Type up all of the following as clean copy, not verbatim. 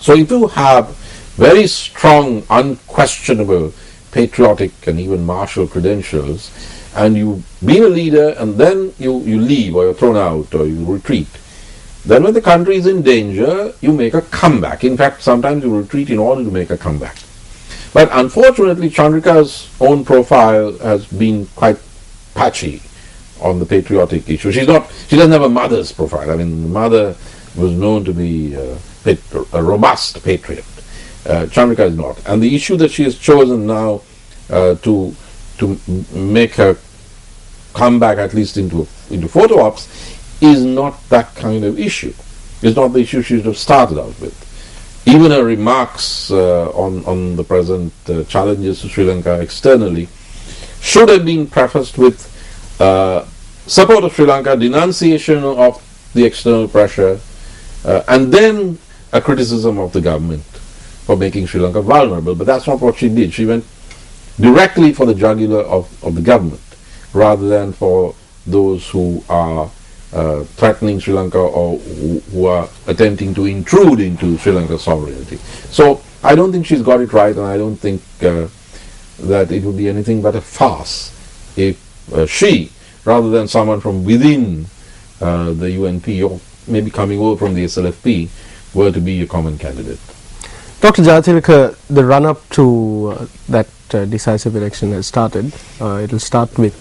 So if you have very strong, unquestionable patriotic and even martial credentials, and you've been a leader and then you leave, or you're thrown out, or you retreat, then when the country is in danger, you make a comeback. In fact, sometimes you retreat in order to make a comeback. But unfortunately, Chandrika's own profile has been quite patchy on the patriotic issue. She doesn't have a mother's profile. I mean, the mother was known to be a robust patriot. Chandrika is not. And the issue that she has chosen now to make her come back at least into photo ops is not that kind of issue. It's not the issue she should have started out with. Even her remarks on the present challenges to Sri Lanka externally should have been prefaced with support of Sri Lanka, denunciation of the external pressure, and then a criticism of the government for making Sri Lanka vulnerable. But that's not what she did. She went directly for the jugular of the government, rather than for those who are threatening Sri Lanka or who are attempting to intrude into Sri Lanka's sovereignty. So I don't think she's got it right, and I don't think that it would be anything but a farce if she, rather than someone from within the UNP or maybe coming over from the SLFP, were to be a common candidate. Dr. Jayatilleka, the run-up to that decisive election has started. It will start with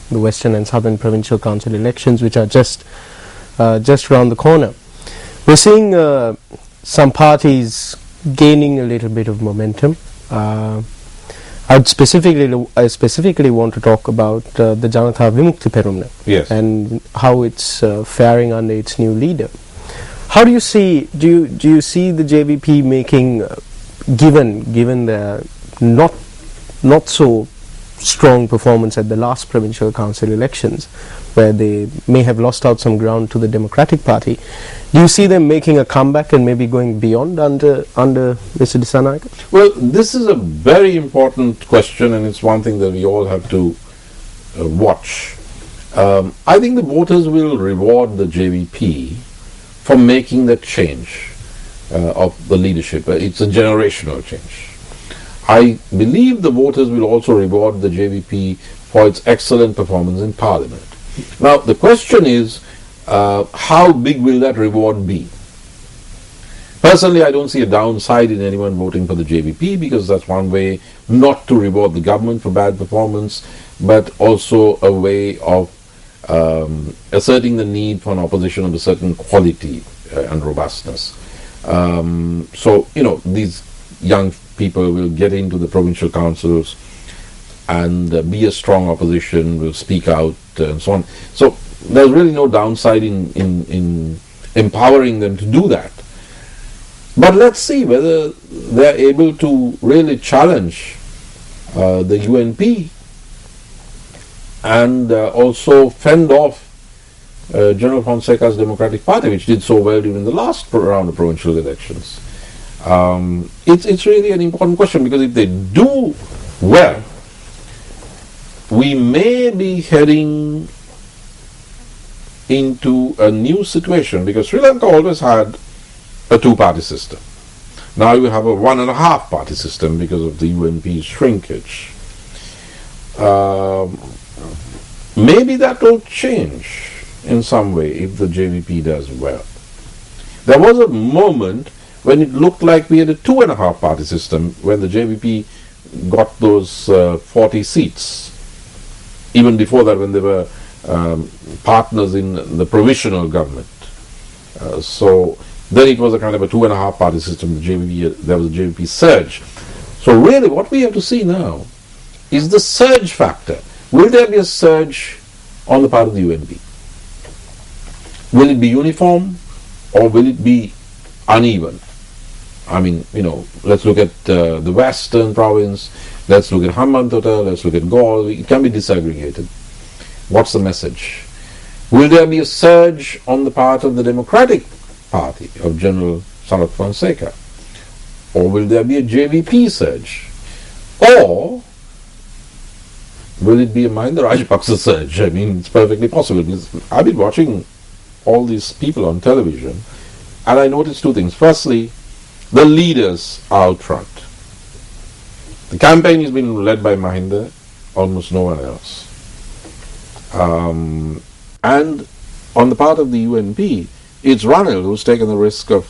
the Western and Southern Provincial Council elections, which are just around the corner. We're seeing some parties gaining a little bit of momentum. I specifically want to talk about the Janatha Vimukti Perumna, yes, and how it's faring under its new leader. How do you see? Do you see the JVP making, given the not so strong performance at the last provincial council elections, where they may have lost out some ground to the Democratic Party? Do you see them making a comeback and maybe going beyond under Mr. Dissanayake? Well, this is a very important question, and it's one thing that we all have to watch. I think the voters will reward the JVP for making that change of the leadership. It's a generational change. I believe the voters will also reward the JVP for its excellent performance in Parliament. Now, the question is, how big will that reward be? Personally, I don't see a downside in anyone voting for the JVP, because that's one way not to reward the government for bad performance, but also a way of asserting the need for an opposition of a certain quality and robustness. So, these young people will get into the provincial councils and be a strong opposition, will speak out and so on. So there's really no downside in empowering them to do that. But let's see whether they're able to really challenge the UNP and also fend off General Fonseca's Democratic Party, which did so well during the last round of provincial elections. It's really an important question, because if they do well, we may be heading into a new situation, because Sri Lanka always had a two-party system. Now you have a 1.5-party system because of the UNP's shrinkage. Maybe that will change in some way if the JVP does well. There was a moment when it looked like we had a 2.5-party system, when the JVP got those 40 seats. Even before that, when they were partners in the provisional government. So then it was a kind of a 2.5-party system. There was a JVP surge. So really what we have to see now is the surge factor. Will there be a surge on the part of the UNP? Will it be uniform, or will it be uneven? I mean, let's look at the Western province, let's look at Hambantota, let's look at Galle. It can be disaggregated. What's the message? Will there be a surge on the part of the Democratic Party of General Sanath Fonseca? Or will there be a JVP surge? Or will it be a Mahinda Rajapaksa surge? I mean, it's perfectly possible, because I've been watching all these people on television, and I noticed two things. Firstly, the leaders are out front. The campaign has been led by Mahinda, almost no one else. And on the part of the UNP, it's Ranil who's taken the risk of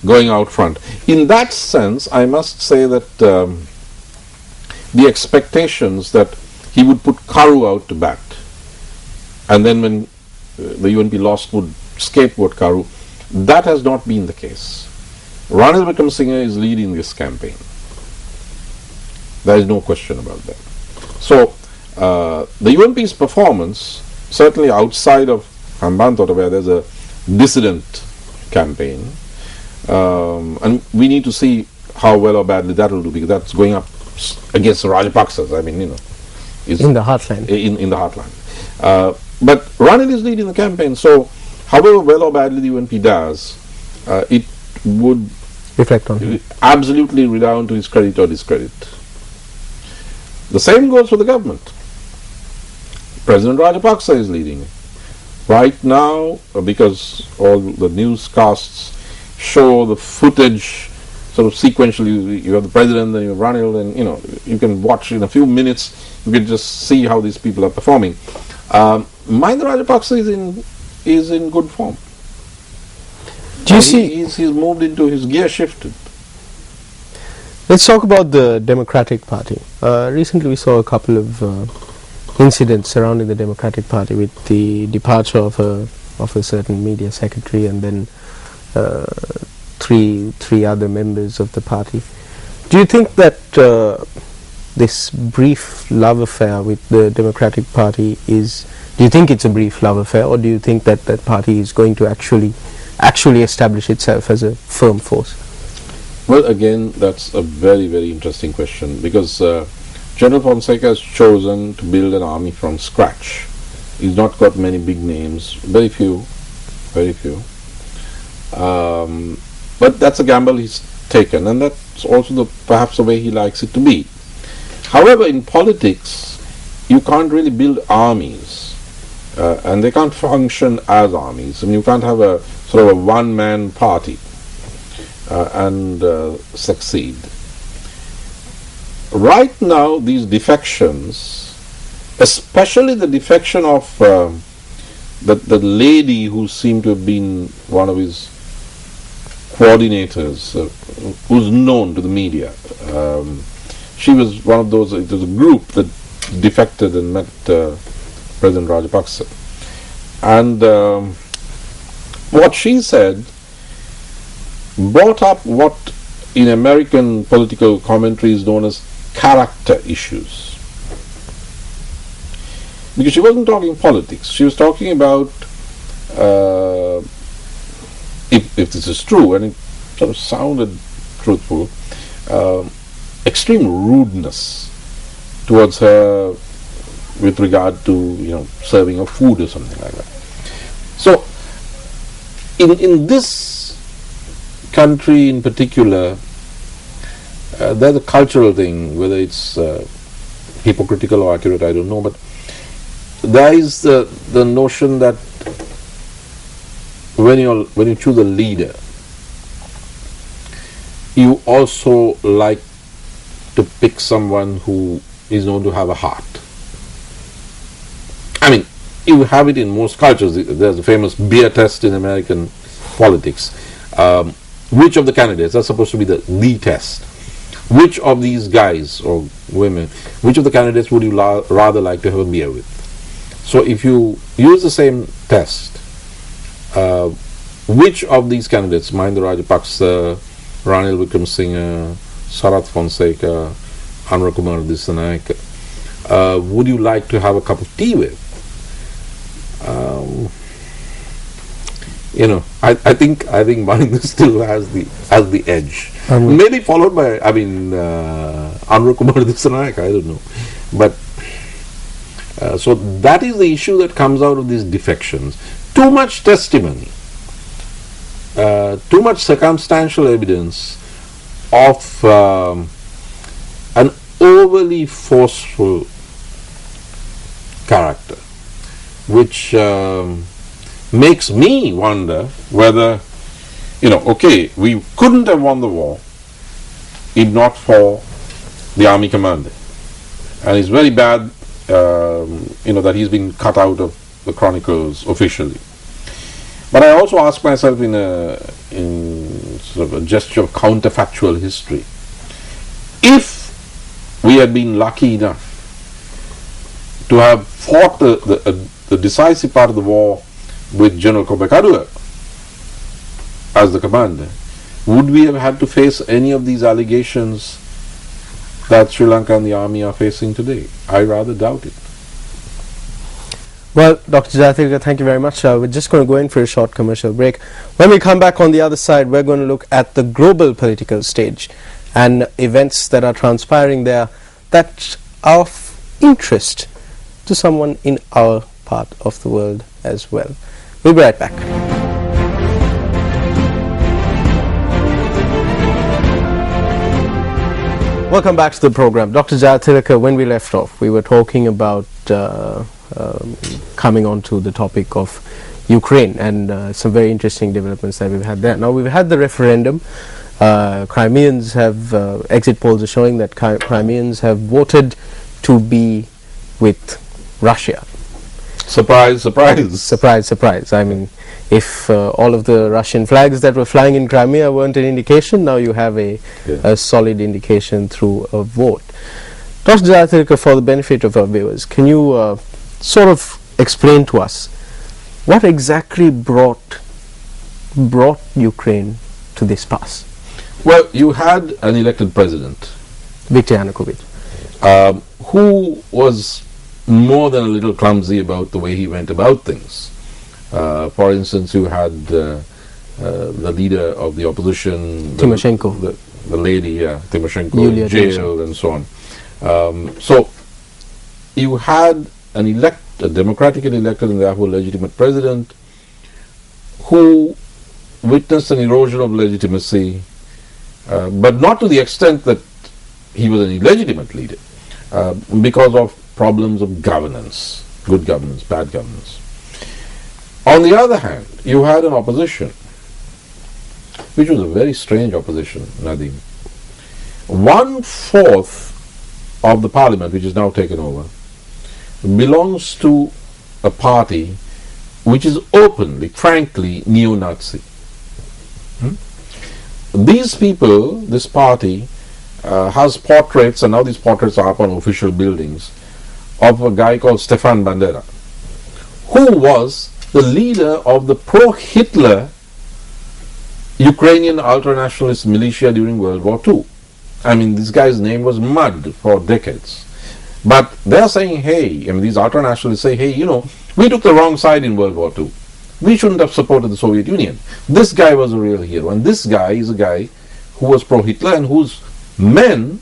going out front. In that sense, I must say that the expectations that he would put Karu out to bat, and then when the UNP lost would scapegoat Karu, that has not been the case. Ranil Wickremesinghe is leading this campaign. There is no question about that. So, the UNP's performance, certainly outside of Hambantota, where there's a dissident campaign, and we need to see how well or badly that will do, because that's going up against the Rajapaksas. I mean, it's in the heartland. In the heartland. But Ranil is leading the campaign, so however well or badly the UNP does, it would reflect on him. Absolutely redound to his credit or discredit. The same goes for the government. President Rajapaksa is leading it. Right now, because all the newscasts show the footage sort of sequentially, you have the president, then you have Ranil, and you can watch in a few minutes, you can just see how these people are performing. Mahinda Rajapaksa is in good form. Do you see? He's moved into his gear shifted. Let's talk about the Democratic Party. Recently we saw a couple of incidents surrounding the Democratic Party with the departure of a certain media secretary and then three other members of the party. Do you think that this brief love affair with the Democratic Party do you think it's a brief love affair, or do you think that that party is going to actually establish itself as a firm force? Well, again, that's a very, very interesting question, because General Fonseca has chosen to build an army from scratch. He's not got many big names, very few. But that's a gamble he's taken, and that's also perhaps the way he likes it to be. However, in politics, you can't really build armies, and they can't function as armies. I mean, you can't have a sort of a one-man party and succeed. Right now, these defections, especially the defection of the lady who seemed to have been one of his coordinators, who's known to the media. She was one of those, it was a group that defected and met President Rajapaksa. And what she said brought up what in American political commentary is known as character issues. Because she wasn't talking politics, she was talking about, if this is true, and it sort of sounded truthful, extreme rudeness towards her with regard to serving of food or something like that. So in this country in particular, there's a cultural thing, whether it's hypocritical or accurate, I don't know, but there is the notion that when you choose a leader, you also like to pick someone who is known to have a heart. I mean, you have it in most cultures. There's a famous beer test in American politics. Which of the candidates, that's supposed to be the test. Which of these guys or women, which of the candidates would you rather like to have a beer with? So if you use the same test, which of these candidates, Mahinda Rajapaksa, Ranil Wickremesinghe, Sarath Fonseca, Anwar Kumar Dissanayake, would you like to have a cup of tea with? I think Mahinda still has the edge. Maybe followed by Anwar Kumar Dissanayake, I don't know. But so that is the issue that comes out of these defections. Too much testimony, too much circumstantial evidence of an overly forceful character, which makes me wonder whether okay, we couldn't have won the war if not for the army commander. And it's very bad, that he's been cut out of the chronicles officially. But I also ask myself in sort of a gesture of counterfactual history, if we had been lucky enough to have fought the decisive part of the war with General Kobekadua as the commander, would we have had to face any of these allegations that Sri Lanka and the army are facing today? I rather doubt it. Well, Dr. Jayatilleka, thank you very much. We're just going to go in for a short commercial break. When we come back on the other side, we're going to look at the global political stage and events that are transpiring there that are of interest to someone in our part of the world as well. We'll be right back. Welcome back to the program. Dr. Jayatilleka, when we left off, we were talking about coming on to the topic of Ukraine and some very interesting developments that we've had there. Now, we've had the referendum. Crimeans have, exit polls are showing that Crimeans have voted to be with Russia. Surprise, surprise. Surprise, surprise. I mean, if all of the Russian flags that were flying in Crimea weren't an indication, now you have a solid indication through a vote. Dr. Jayatilleka, for the benefit of our viewers, can you sort of explain to us what exactly brought Ukraine to this pass? Well, you had an elected president, Viktor Yanukovych, who was more than a little clumsy about the way he went about things. For instance, you had the leader of the opposition, Tymoshenko, the lady, Tymoshenko, Yulia in jail and so on. So you had a democratically elected and therefore legitimate president who witnessed an erosion of legitimacy, but not to the extent that he was an illegitimate leader, because of problems of governance, good governance, bad governance. On the other hand, you had an opposition, which was a very strange opposition, Nadeem. 1/4 of the parliament, which is now taken over, belongs to a party which is openly, frankly, neo-Nazi. These people, this party, has portraits, and now these portraits are up on official buildings, of a guy called Stefan Bandera, who was the leader of the pro-Hitler Ukrainian ultranationalist militia during World War II. I mean, this guy's name was mud for decades. But they're saying, hey, I mean, these ultranationalists say, hey, we took the wrong side in World War II. We shouldn't have supported the Soviet Union. This guy was a real hero. And this guy is a guy who was pro-Hitler and whose men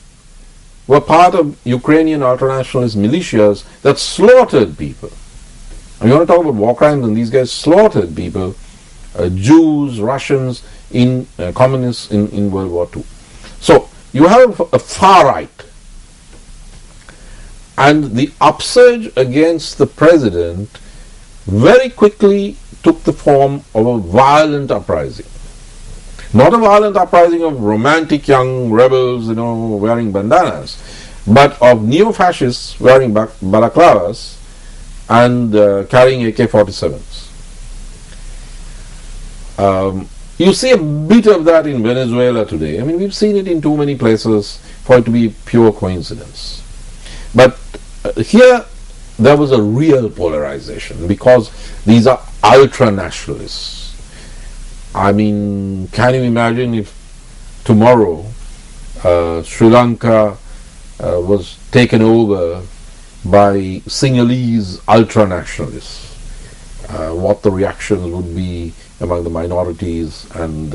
were part of Ukrainian ultranationalist militias that slaughtered people. And you want to talk about war crimes, and these guys slaughtered people, Jews, Russians, communists in World War II. So you have a far right. And the upsurge against the president very quickly took the form of a violent uprising. Not a violent uprising of romantic young rebels, wearing bandanas, but of neo-fascists wearing balaclavas and carrying AK-47s. You see a bit of that in Venezuela today. I mean, we've seen it in too many places for it to be pure coincidence. But here there was a real polarization because these are ultra-nationalists. I mean, can you imagine if tomorrow Sri Lanka was taken over by Sinhalese ultra-nationalists? What the reactions would be among the minorities and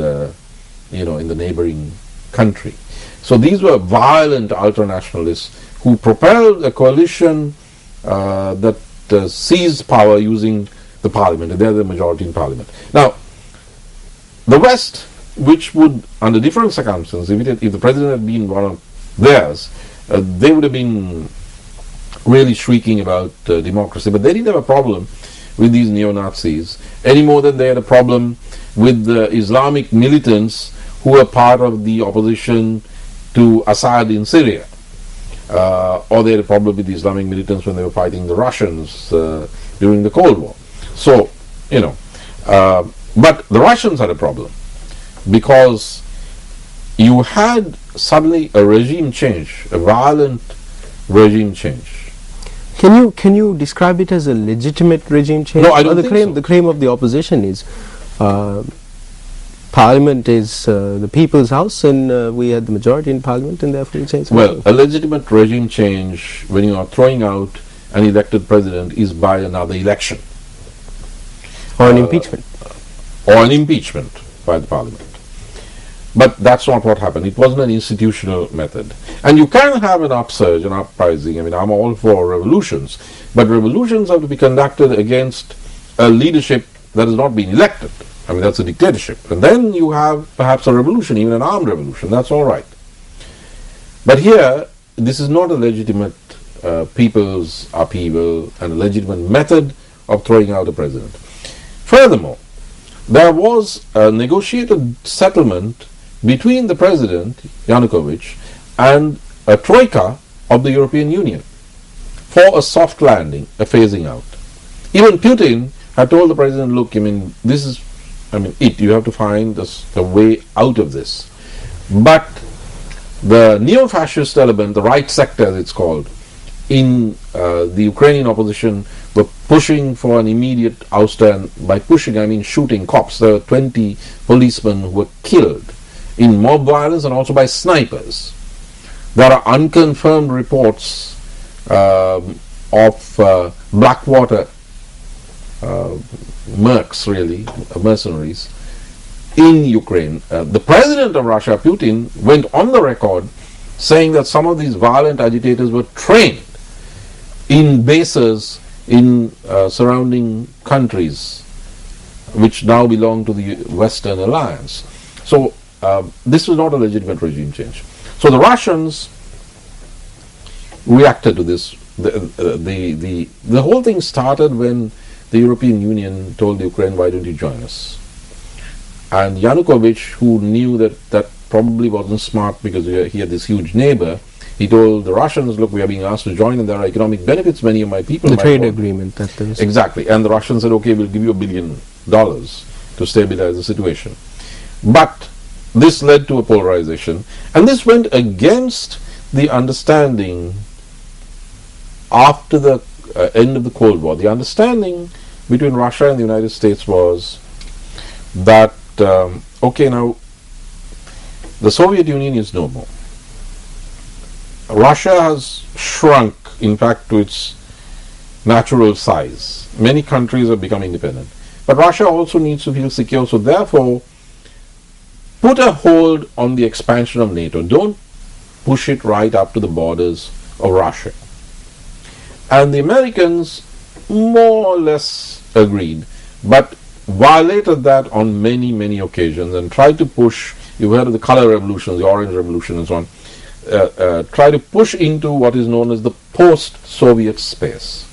in the neighboring country. So these were violent ultra-nationalists who propelled a coalition that seized power using the parliament, and they're the majority in parliament. Now, the West, which would, under different circumstances, if the president had been one of theirs, they would have been really shrieking about democracy, but they didn't have a problem with these neo-Nazis any more than they had a problem with the Islamic militants who were part of the opposition to Assad in Syria. Or they had probably the Islamic militants when they were fighting the Russians during the Cold War. So, but the Russians had a problem because you had suddenly a regime change, a violent regime change. Can you describe it as a legitimate regime change? No, I don't think so. The claim of the opposition is Parliament is the people's house, and we had the majority in Parliament, and therefore we change. Well, a legitimate regime change, when you are throwing out an elected president, is by another election. Or an impeachment. Or an impeachment by the Parliament. But that's not what happened. It wasn't an institutional method. And you can have an upsurge, an uprising. I mean, I'm all for revolutions. But revolutions have to be conducted against a leadership that has not been elected. I mean, that's a dictatorship. And then you have perhaps a revolution, even an armed revolution. That's all right. But here, this is not a legitimate people's upheaval and a legitimate method of throwing out a president. Furthermore, there was a negotiated settlement between the president, Yanukovych, and a troika of the European Union for a soft landing, a phasing out. Even Putin had told the president, look, you have to find the way out of this. But the neo-fascist element, the right sector as it's called, in the Ukrainian opposition were pushing for an immediate ouster, and by pushing I mean shooting cops. There were 20 policemen who were killed in mob violence and also by snipers. There are unconfirmed reports of Blackwater mercenaries in Ukraine. The president of Russia, Putin, went on the record saying that some of these violent agitators were trained in bases in surrounding countries which now belong to the Western Alliance. So this was not a legitimate regime change. So the Russians reacted to this. The whole thing started when the European Union told Ukraine, why don't you join us? And Yanukovych, who knew that probably wasn't smart because he had this huge neighbor, he told the Russians, look, we are being asked to join and there are economic benefits, many of my people the might trade want. agreement that there was. Exactly. And the Russians said, okay, we'll give you $1 billion to stabilize the situation. But this led to a polarization, and this went against the understanding after the end of the Cold War. The understanding between Russia and the United States was that, okay, now the Soviet Union is no more. Russia has shrunk, in fact, to its natural size. Many countries have become independent. But Russia also needs to feel secure, so therefore, put a hold on the expansion of NATO. Don't push it right up to the borders of Russia. And the Americans more or less agreed, but violated that on many, many occasions and tried to push, you've heard of the color revolution, the orange revolution and so on, try to push into what is known as the post-Soviet space.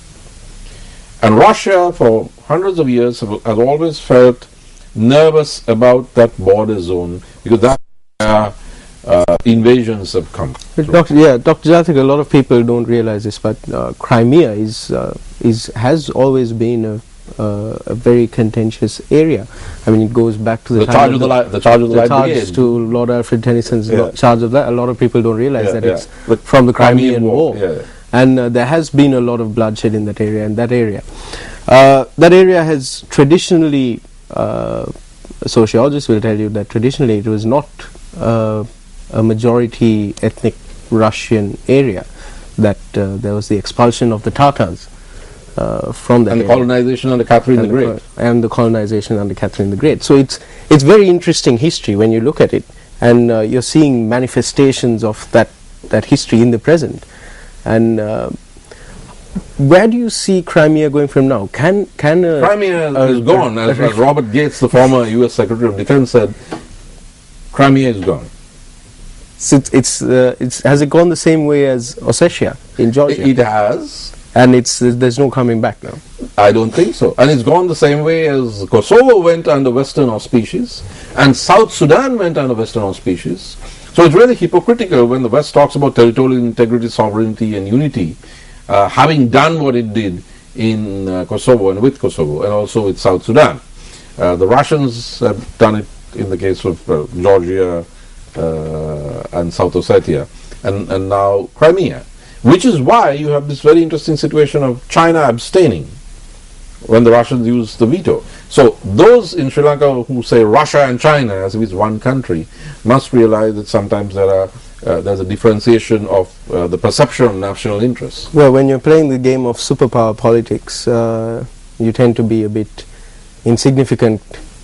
And Russia, for hundreds of years, has always felt nervous about that border zone because that's where invasions have come. Dr. Jayatilleka, a lot of people don't realize this, but Crimea has always been a very contentious area. I mean, it goes back to the charge of the Light to Lord Alfred Tennyson's charge of that. A lot of people don't realize that it's but from the Crimean War. Yeah. And there has been a lot of bloodshed in that area. And that area has traditionally, sociologists will tell you that traditionally it was not a majority ethnic Russian area. That there was the expulsion of the Tatars from that and the colonization under Catherine the Great. And the colonization under Catherine the Great. So it's very interesting history when you look at it, and you're seeing manifestations of that history in the present. And where do you see Crimea going from now? Can Crimea is gone, as Robert Gates, the former U.S. Secretary of Defense, said. Crimea is gone. So has it gone the same way as Ossetia in Georgia? It has, And there's no coming back now. I don't think so. And it's gone the same way as Kosovo went under Western auspices and South Sudan went under Western auspices. So it's really hypocritical when the West talks about territorial integrity, sovereignty and unity, having done what it did in Kosovo and with Kosovo and also with South Sudan. The Russians have done it in the case of Georgia and South Ossetia and now Crimea. Which is why you have this very interesting situation of China abstaining when the Russians use the veto. So those in Sri Lanka who say Russia and China as if it's one country must realize that sometimes there's a differentiation of the perception of national interest. Well, when you're playing the game of superpower politics, you tend to be a bit insignificant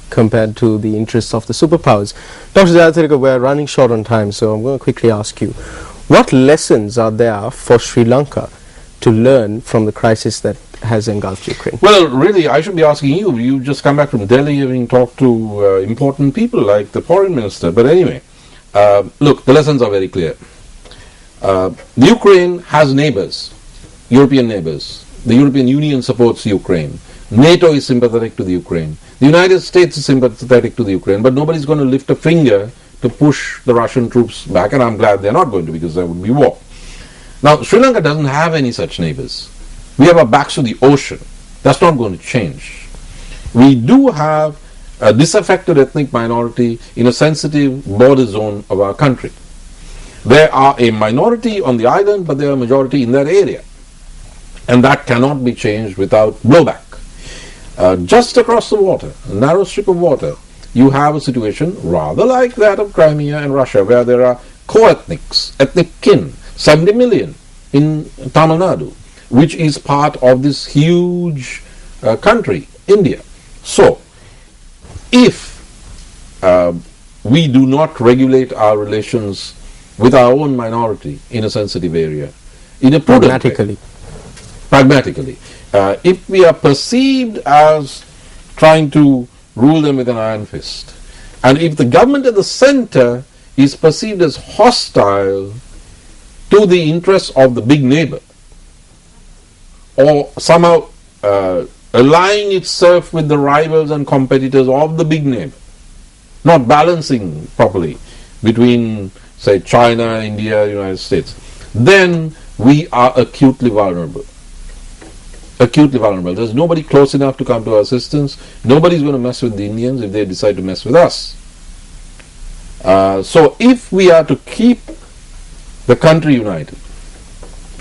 compared to the interests of the superpowers. Dr. Jayatilleka, we're running short on time, so I'm going to quickly ask you, what lessons are there for Sri Lanka to learn from the crisis that has engulfed Ukraine? Well, really, I should be asking you. You just come back from Delhi having talked to important people like the foreign minister. But anyway, look, the lessons are very clear. The Ukraine has neighbors, European neighbors. The European Union supports Ukraine. NATO is sympathetic to the Ukraine. The United States is sympathetic to the Ukraine. But nobody's going to lift a finger to push the Russian troops back, and I'm glad they're not going to, because there would be war. Now, Sri Lanka doesn't have any such neighbors. We have our backs to the ocean. That's not going to change. We do have a disaffected ethnic minority in a sensitive border zone of our country. There are a minority on the island, but there are a majority in that area. And that cannot be changed without blowback. Just across the water, a narrow strip of water, you have a situation rather like that of Crimea and Russia, where there are co-ethnics, ethnic kin, 70 million in Tamil Nadu, which is part of this huge country, India. So, if we do not regulate our relations with our own minority in a sensitive area, in a pragmatically, if we are perceived as trying to rule them with an iron fist, and if the government at the center is perceived as hostile to the interests of the big neighbor, or somehow aligning itself with the rivals and competitors of the big neighbor, not balancing properly between, say, China, India, United States, then we are acutely vulnerable. Acutely vulnerable. There's nobody close enough to come to our assistance. Nobody's going to mess with the Indians if they decide to mess with us. So if we are to keep the country united,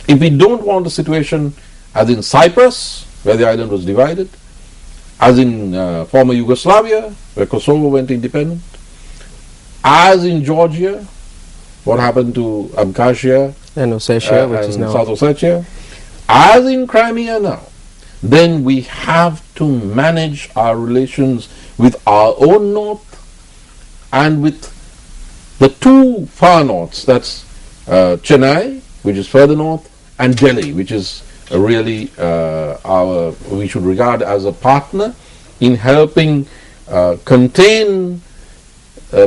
if we don't want a situation as in Cyprus, where the island was divided, as in former Yugoslavia, where Kosovo went independent, as in Georgia, what happened to Abkhazia and Ossetia, which is now South Ossetia, as in Crimea now, then we have to manage our relations with our own north and with the two far norths, that's Chennai, which is further north, and Delhi, which is really we should regard as a partner in helping contain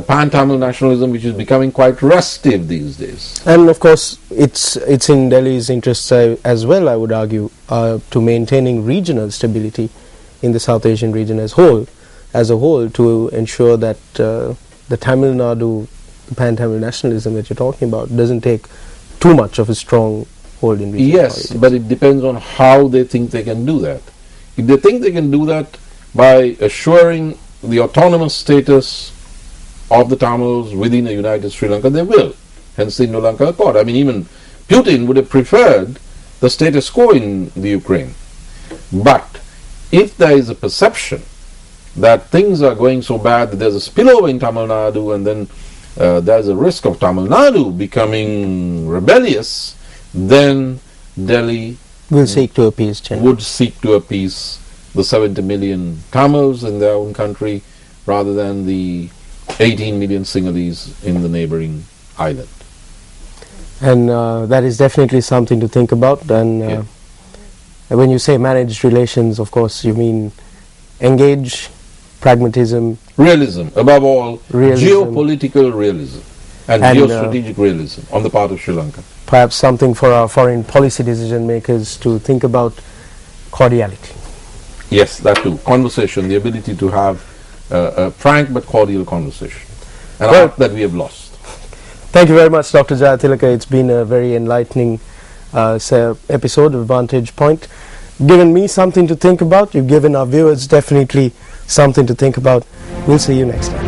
pan-Tamil nationalism, which is becoming quite restive these days. And of course, it's in Delhi's interests as well, I would argue, to maintaining regional stability in the South Asian region as a whole, to ensure that the Tamil Nadu, the pan-Tamil nationalism that you're talking about, doesn't take too much of a strong hold in regional politics. But it depends on how they think they can do that. If they think they can do that by assuring the autonomous status of the Tamils within a united Sri Lanka, they will. Hence the Indo-Lanka Accord. I mean, even Putin would have preferred the status quo in the Ukraine. But if there is a perception that things are going so bad that there's a spillover in Tamil Nadu, and then there's a risk of Tamil Nadu becoming rebellious, then Delhi would seek to appease China. Would seek to appease the 70 million Tamils in their own country rather than the 18 million Sinhalese in the neighboring island. And that is definitely something to think about. And when you say managed relations, of course, you mean engage, pragmatism, realism, above all, realism. Geopolitical realism. and geostrategic realism on the part of Sri Lanka. Perhaps something for our foreign policy decision makers to think about: cordiality. Yes, that too. Conversation, the ability to have a frank but cordial conversation, an art that we have lost. Thank you very much, Dr. Jayatilleka. It's been a very enlightening episode of Vantage Point. Given me something to think about. You've given our viewers definitely something to think about. We'll see you next time.